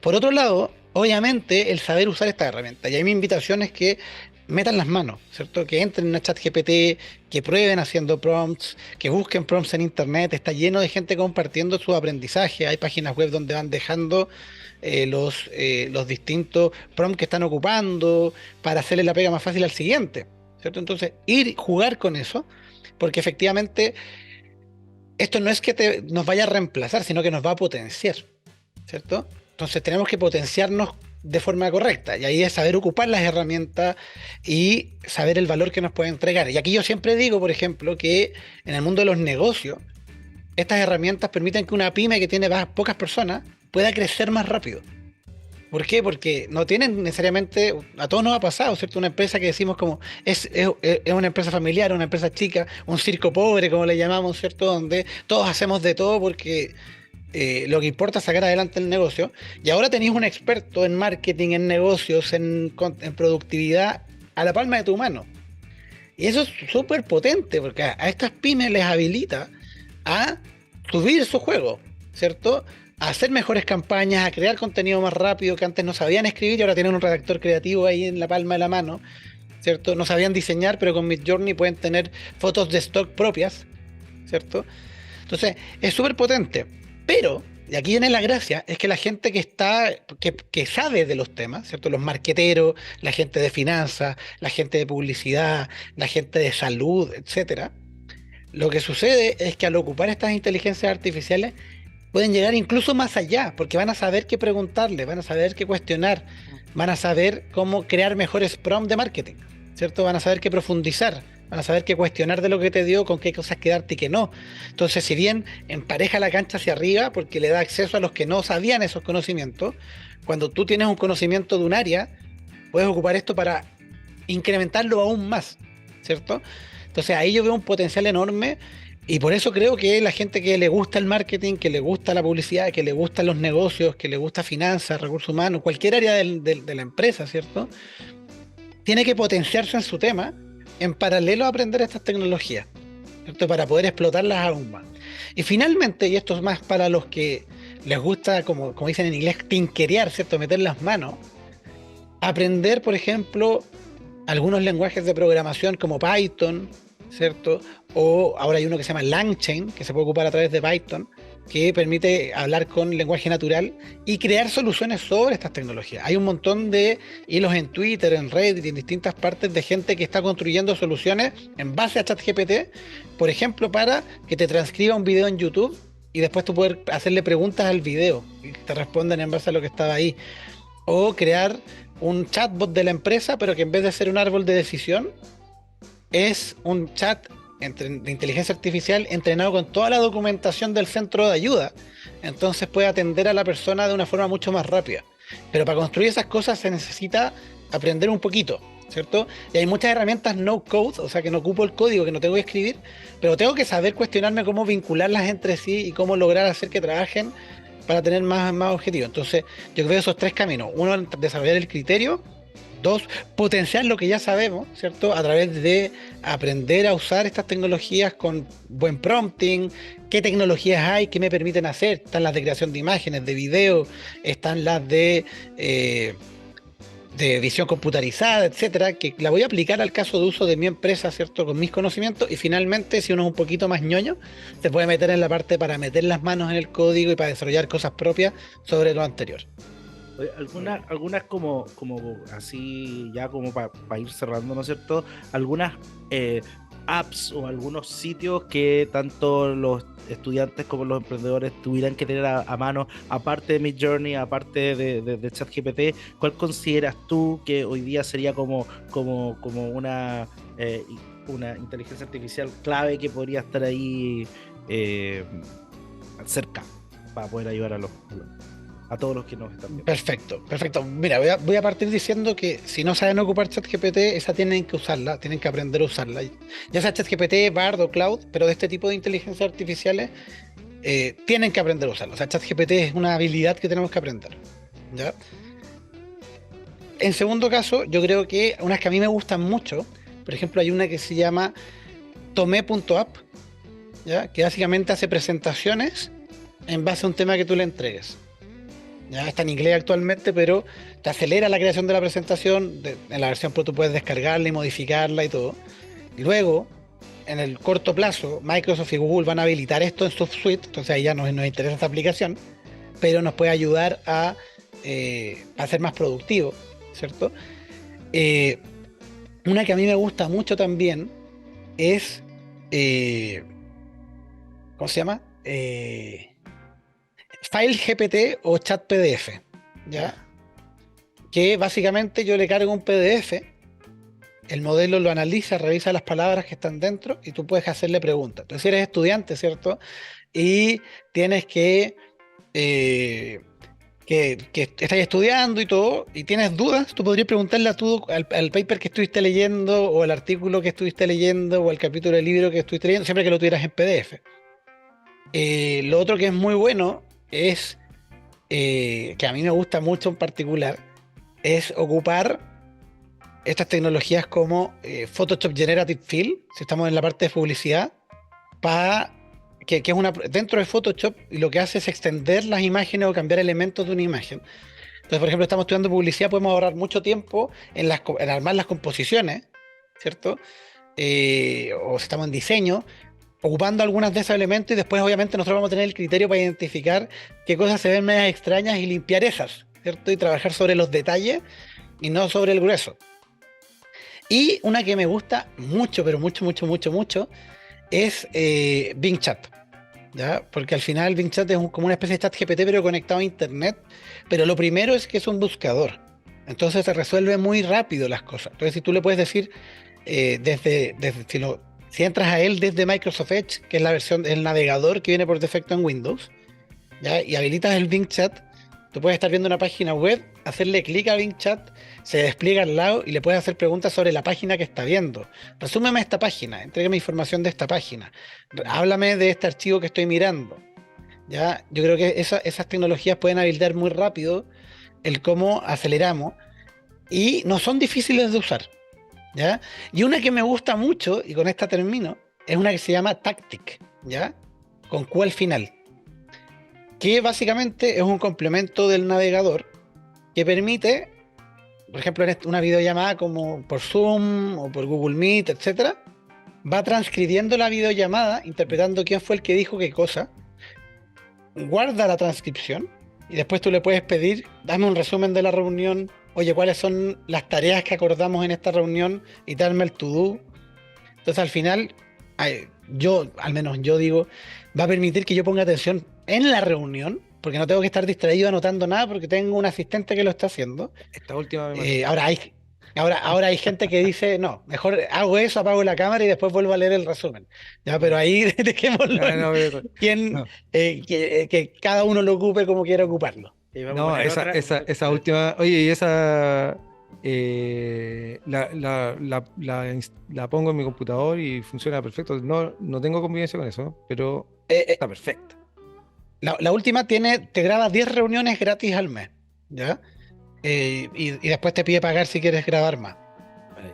Por otro lado, obviamente, el saber usar esta herramienta. Y ahí mi invitación es que metan las manos, ¿cierto? Que entren en ChatGPT, que prueben haciendo prompts, que busquen prompts en internet. Está lleno de gente compartiendo su aprendizaje. Hay páginas web donde van dejando los distintos prompts que están ocupando para hacerle la pega más fácil al siguiente, ¿cierto? Entonces, jugar con eso, porque efectivamente esto no es que nos vaya a reemplazar, sino que nos va a potenciar, ¿cierto? Entonces tenemos que potenciarnos de forma correcta y ahí es saber ocupar las herramientas y saber el valor que nos puede entregar. Y aquí yo siempre digo, por ejemplo, que en el mundo de los negocios, estas herramientas permiten que una pyme que tiene pocas personas pueda crecer más rápido. ¿Por qué? Porque no tienen necesariamente, a todos nos ha pasado, ¿cierto? Una empresa que decimos como es una empresa familiar, una empresa chica, un circo pobre, como le llamamos, ¿cierto? Donde todos hacemos de todo porque lo que importa es sacar adelante el negocio. Y ahora tenéis un experto en marketing, en negocios, en productividad a la palma de tu mano. Y eso es súper potente porque a estas pymes les habilita a subir su juego, ¿cierto? A hacer mejores campañas, a crear contenido más rápido, que antes no sabían escribir y ahora tienen un redactor creativo ahí en la palma de la mano, ¿cierto? No sabían diseñar, pero con Midjourney pueden tener fotos de stock propias, ¿cierto? Entonces, es súper potente. Pero, y aquí viene la gracia, es que la gente que sabe de los temas, ¿cierto? Los marqueteros, la gente de finanzas, la gente de publicidad, la gente de salud, etcétera. Lo que sucede es que al ocupar estas inteligencias artificiales pueden llegar incluso más allá, porque van a saber qué preguntarle, van a saber qué cuestionar, van a saber cómo crear mejores prompts de marketing, ¿cierto? Van a saber qué profundizar, van a saber qué cuestionar de lo que te dio, con qué cosas quedarte y qué no. Entonces, si bien empareja la cancha hacia arriba, porque le da acceso a los que no sabían esos conocimientos, cuando tú tienes un conocimiento de un área, puedes ocupar esto para incrementarlo aún más, ¿cierto? Entonces, ahí yo veo un potencial enorme. Y por eso creo que la gente que le gusta el marketing, que le gusta la publicidad, que le gustan los negocios, que le gusta finanzas, recursos humanos, cualquier área de la empresa, ¿cierto? Tiene que potenciarse en su tema en paralelo a aprender estas tecnologías, ¿cierto? Para poder explotarlas aún más. Y finalmente, y esto es más para los que les gusta, como dicen en inglés, tinkerear, ¿cierto? Meter las manos, aprender, por ejemplo, algunos lenguajes de programación como Python, ¿cierto? O ahora hay uno que se llama LangChain, que se puede ocupar a través de Python, que permite hablar con lenguaje natural y crear soluciones sobre estas tecnologías. Hay un montón de hilos en Twitter, en Reddit y en distintas partes de gente que está construyendo soluciones en base a ChatGPT, por ejemplo, para que te transcriba un video en YouTube y después tú puedes hacerle preguntas al video y te respondan en base a lo que estaba ahí. O crear un chatbot de la empresa, pero que en vez de ser un árbol de decisión, es un chat de inteligencia artificial entrenado con toda la documentación del centro de ayuda. Entonces puede atender a la persona de una forma mucho más rápida. Pero para construir esas cosas se necesita aprender un poquito, ¿cierto? Y hay muchas herramientas no code, o sea que no ocupo el código, que no tengo que escribir, pero tengo que saber cuestionarme cómo vincularlas entre sí y cómo lograr hacer que trabajen para tener más objetivos. Entonces yo veo esos tres caminos. Uno, desarrollar el criterio. Dos, potenciar lo que ya sabemos, ¿cierto? A través de aprender a usar estas tecnologías con buen prompting, qué tecnologías hay que me permiten hacer. Están las de creación de imágenes, de video, están las de visión computarizada, etcétera, que la voy a aplicar al caso de uso de mi empresa, ¿cierto? Con mis conocimientos. Y finalmente, si uno es un poquito más ñoño, se puede meter en la parte para meter las manos en el código y para desarrollar cosas propias sobre lo anterior. Algunas como así, ya como para ir cerrando, ¿no es cierto? Algunas apps o algunos sitios que tanto los estudiantes como los emprendedores tuvieran que tener a mano, aparte de Midjourney, aparte de ChatGPT. ¿Cuál consideras tú que hoy día sería como una inteligencia artificial clave que podría estar ahí cerca para poder ayudar a todos los que nos están viendo? Perfecto. Mira, voy a partir diciendo que si no saben ocupar ChatGPT, esa tienen que usarla, tienen que aprender a usarla. Ya sea ChatGPT, Bard o Cloud, pero de este tipo de inteligencias artificiales tienen que aprender a usarla. O sea, ChatGPT es una habilidad que tenemos que aprender, ¿ya? En segundo caso, yo creo que unas que a mí me gustan mucho, por ejemplo, hay una que se llama Tome.app, ¿ya? Que básicamente hace presentaciones en base a un tema que tú le entregues. Ya está en inglés actualmente, pero te acelera la creación de la presentación. En la versión Pro tú puedes descargarla y modificarla y todo. Y luego, en el corto plazo, Microsoft y Google van a habilitar esto en su suite, entonces ahí ya nos interesa esta aplicación, pero nos puede ayudar a ser más productivo, ¿cierto? Una que a mí me gusta mucho también es, ¿cómo se llama? FileGPT o ChatPDF, ¿ya? Que básicamente yo le cargo un PDF, el modelo lo analiza, revisa las palabras que están dentro y tú puedes hacerle preguntas. Entonces, si eres estudiante, ¿cierto? Y tienes que estás estudiando y todo, y tienes dudas, tú podrías preguntarle al paper que estuviste leyendo, o al artículo que estuviste leyendo, o al capítulo del libro que estuviste leyendo, siempre que lo tuvieras en PDF. Lo otro que es muy bueno es, que a mí me gusta mucho en particular, es ocupar estas tecnologías como Photoshop Generative Fill, si estamos en la parte de publicidad, que es dentro de Photoshop, y lo que hace es extender las imágenes o cambiar elementos de una imagen. Entonces, por ejemplo, estamos estudiando publicidad, podemos ahorrar mucho tiempo en armar las composiciones, ¿cierto? O si estamos en diseño, ocupando algunos de esos elementos, y después obviamente nosotros vamos a tener el criterio para identificar qué cosas se ven medias extrañas y limpiar esas, ¿cierto? Y trabajar sobre los detalles y no sobre el grueso. Y una que me gusta mucho, pero mucho, es Bing Chat, ¿ya? Porque al final Bing Chat es como una especie de chat GPT, pero conectado a internet. Pero lo primero es que es un buscador, entonces se resuelve muy rápido las cosas. Entonces, si tú le puedes decir si entras a él desde Microsoft Edge, que es la versión del navegador que viene por defecto en Windows, ¿ya? Y habilitas el Bing Chat, tú puedes estar viendo una página web, hacerle clic a Bing Chat, se despliega al lado y le puedes hacer preguntas sobre la página que está viendo. Resúmeme esta página, entrégame información de esta página, háblame de este archivo que estoy mirando. ¿Ya? Yo creo que esas tecnologías pueden habilitar muy rápido el cómo aceleramos, y no son difíciles de usar, ¿ya? Y una que me gusta mucho, y con esta termino, es una que se llama Tactic, ¿ya? con Q al final, que básicamente es un complemento del navegador que permite, por ejemplo, en una videollamada como por Zoom o por Google Meet, etcétera, va transcribiendo la videollamada, interpretando quién fue el que dijo qué cosa, guarda la transcripción y después tú le puedes pedir, dame un resumen de la reunión, oye, cuáles son las tareas que acordamos en esta reunión y darme el to-do. Entonces al final, al menos yo digo, va a permitir que yo ponga atención en la reunión, porque no tengo que estar distraído anotando nada porque tengo un asistente que lo está haciendo. Esta última me mató. Ahora hay gente que dice, no, mejor hago eso, apago la cámara y después vuelvo a leer el resumen. Ya, pero ahí dejémoslo Ah, no, no. que cada uno lo ocupe como quiera ocuparlo. Y vamos a No, poner otra. esa última, oye, y esa la pongo en mi computador y funciona perfecto. No tengo convivencia con eso, pero está perfecta. La última te graba 10 reuniones gratis al mes, ¿ya? Y después te pide pagar si quieres grabar más.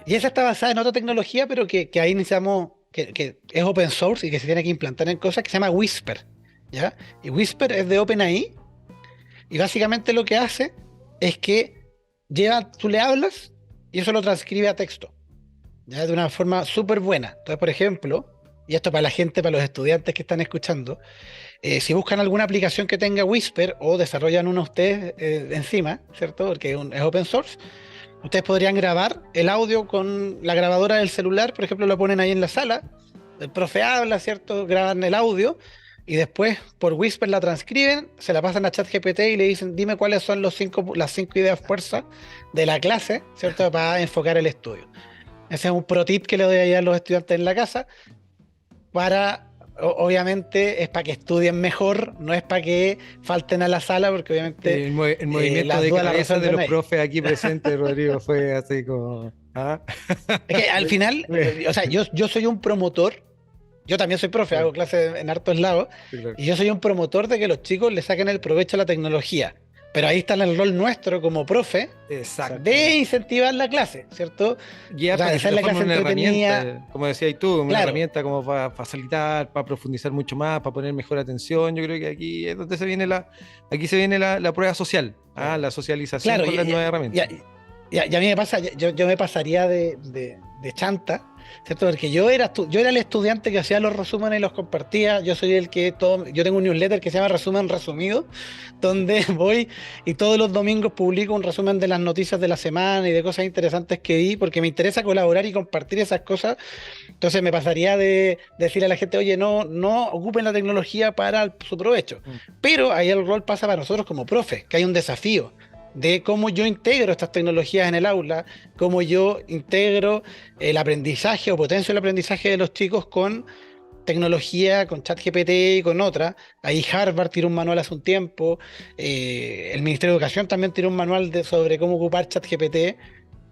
Y esa está basada en otra tecnología, pero que ahí necesitamos, que es open source y que se tiene que implantar en cosas, que se llama Whisper, ¿ya? Y Whisper es de OpenAI, y básicamente lo que hace es que tú le hablas y eso lo transcribe a texto, ¿ya? De una forma súper buena. Entonces, por ejemplo, y esto para la gente, para los estudiantes que están escuchando, si buscan alguna aplicación que tenga Whisper o desarrollan una ustedes encima, ¿cierto? Porque es open source, ustedes podrían grabar el audio con la grabadora del celular, por ejemplo, lo ponen ahí en la sala, el profe habla, ¿cierto? Graban el audio y después por Whisper la transcriben, se la pasan a ChatGPT y le dicen, dime cuáles son las 5 ideas fuerza de la clase, ¿cierto? Para enfocar el estudio. Ese es un pro tip que le doy a los estudiantes en la casa obviamente es para que estudien mejor, no es para que falten a la sala, porque obviamente El movimiento de cabeza de los profes aquí presentes, Rodrigo, fue así como... ¿ah? Es que al final, o sea, yo soy un promotor, yo también soy profe, hago clases en hartos lados, Sí, claro. y yo soy un promotor de que los chicos le saquen el provecho a la tecnología. Pero ahí está el rol nuestro como profe Exacto. de incentivar la clase, ¿cierto? Guía para que hacer se la forme clase una entretenida. herramienta, como decías tú, una Claro. herramienta como para facilitar, para profundizar mucho más, para poner mejor atención. Yo creo que aquí es donde se viene la prueba social, la socialización Claro, con las nuevas herramientas. y a mí me pasa, yo me pasaría de chanta, ¿cierto? Porque yo era el estudiante que hacía los resúmenes y los compartía. Yo soy yo tengo un newsletter que se llama Resumen Resumido, donde voy y todos los domingos publico un resumen de las noticias de la semana y de cosas interesantes que vi, porque me interesa colaborar y compartir esas cosas. Entonces me pasaría de decirle a la gente, oye, no ocupen la tecnología para su provecho. Pero ahí el rol pasa para nosotros como profes, que hay un desafío de cómo yo integro estas tecnologías en el aula, cómo yo integro el aprendizaje o potencio el aprendizaje de los chicos con tecnología, con ChatGPT y con otra. Ahí Harvard tiró un manual hace un tiempo, el Ministerio de Educación también tiró un manual sobre cómo ocupar ChatGPT.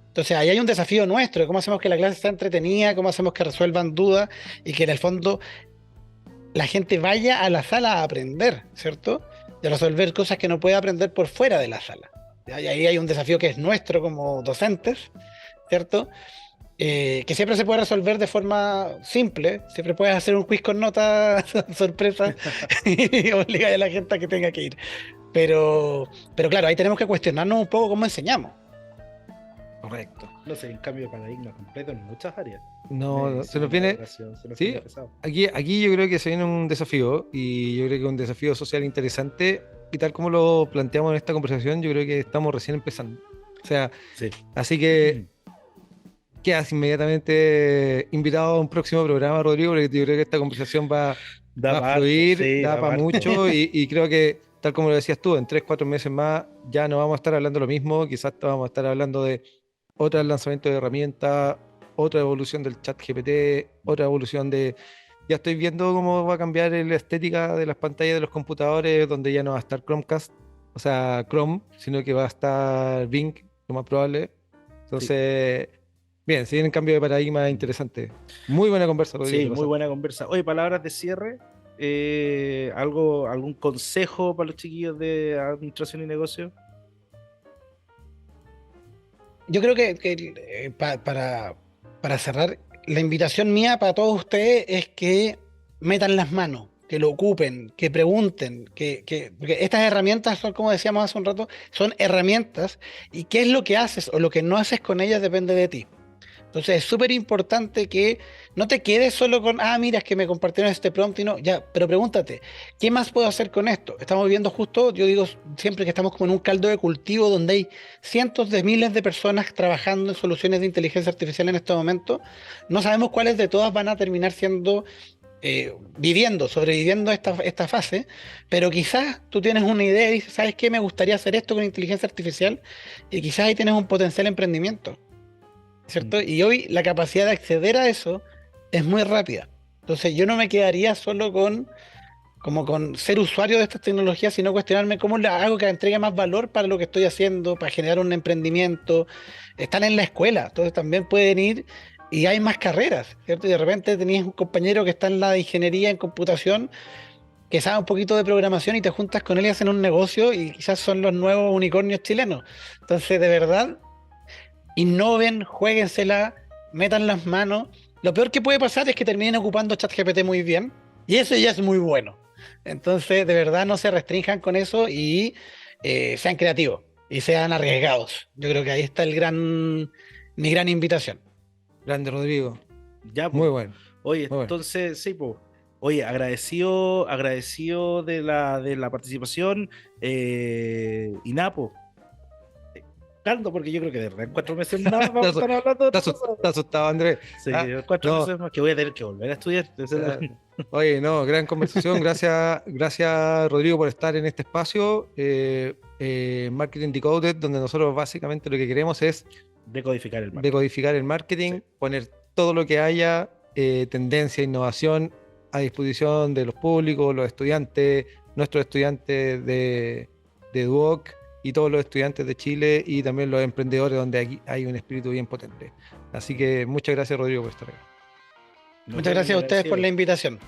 Entonces ahí hay un desafío nuestro, cómo hacemos que la clase sea entretenida, cómo hacemos que resuelvan dudas y que en el fondo la gente vaya a la sala a aprender, ¿cierto? Y a resolver cosas que no puede aprender por fuera de la sala. Y ahí hay un desafío que es nuestro como docentes, ¿cierto? Que siempre se puede resolver de forma simple, siempre puedes hacer un quiz con nota sorpresa y obligar a la gente a que tenga que ir. Pero claro, ahí tenemos que cuestionarnos un poco cómo enseñamos. Correcto. No sé, un cambio de paradigma completo en muchas áreas. No, se nos viene... Sí, aquí yo creo que se viene un desafío y yo creo que un desafío social interesante y tal como lo planteamos en esta conversación, yo creo que estamos recién empezando. O sea, sí. Así que quedas inmediatamente invitado a un próximo programa, Rodrigo, porque yo creo que esta conversación va a fluir, sí, da para mucho y creo que, tal como lo decías tú, en 3-4 meses más ya no vamos a estar hablando lo mismo, quizás vamos a estar hablando de otro lanzamiento de herramientas, otra evolución del chat GPT, otra evolución de... Ya estoy viendo cómo va a cambiar la estética de las pantallas de los computadores, donde ya no va a estar Chromecast, o sea, Chrome, sino que va a estar Bing, lo más probable. Entonces, bien, se viene un cambio de paradigma interesante. Muy buena conversa, Rodrigo. Sí, muy buena conversa. Oye, palabras de cierre. ¿Algún consejo para los chiquillos de administración y negocio? Yo creo que para cerrar, la invitación mía para todos ustedes es que metan las manos, que lo ocupen, que pregunten, porque estas herramientas son, como decíamos hace un rato, son herramientas y qué es lo que haces o lo que no haces con ellas depende de ti. Entonces es súper importante que no te quedes solo con, mira, es que me compartieron este prompt y no, ya, pero pregúntate, ¿qué más puedo hacer con esto? Estamos viendo justo, yo digo siempre que estamos como en un caldo de cultivo donde hay cientos de miles de personas trabajando en soluciones de inteligencia artificial en este momento. No sabemos cuáles de todas van a terminar siendo sobreviviendo esta fase, pero quizás tú tienes una idea y dices, ¿sabes qué? Me gustaría hacer esto con inteligencia artificial y quizás ahí tienes un potencial emprendimiento, ¿cierto? Y hoy la capacidad de acceder a eso es muy rápida. Entonces yo no me quedaría solo como con ser usuario de estas tecnologías, sino cuestionarme cómo le hago que entregue más valor para lo que estoy haciendo, para generar un emprendimiento. Están en la escuela, entonces también pueden ir y hay más carreras, ¿cierto? Y de repente tenías un compañero que está en la de ingeniería en computación, que sabe un poquito de programación y te juntas con él y hacen un negocio y quizás son los nuevos unicornios chilenos. Entonces, de verdad, innoven, juéguensela, metan las manos. Lo peor que puede pasar es que terminen ocupando ChatGPT muy bien y eso ya es muy bueno. Entonces, de verdad, no se restrinjan con eso y sean creativos y sean arriesgados. Yo creo que ahí está mi gran invitación. Grande, Rodrigo. Ya, Muy pues. bueno. Oye, Muy bueno. entonces, sí, pues. Oye, agradecido de la participación. Y nada, pues. Caldo, porque yo creo que de verdad en 4 meses más vamos a estar hablando de Está otras cosas. está asustado, Andrés. Sí, Ah, en 4 meses más que voy a tener que volver a estudiar. Oye, no, gran conversación. Gracias, Rodrigo, por estar en este espacio. Marketing Decoded, donde nosotros básicamente lo que queremos es Decodificar el marketing. decodificar el marketing, Sí. poner todo lo que haya, tendencia, innovación a disposición de los públicos, los estudiantes, nuestros estudiantes de Duoc y todos los estudiantes de Chile y también los emprendedores, donde aquí hay un espíritu bien potente. Así que muchas gracias, Rodrigo, por estar acá. Muchas gracias a ustedes por la invitación.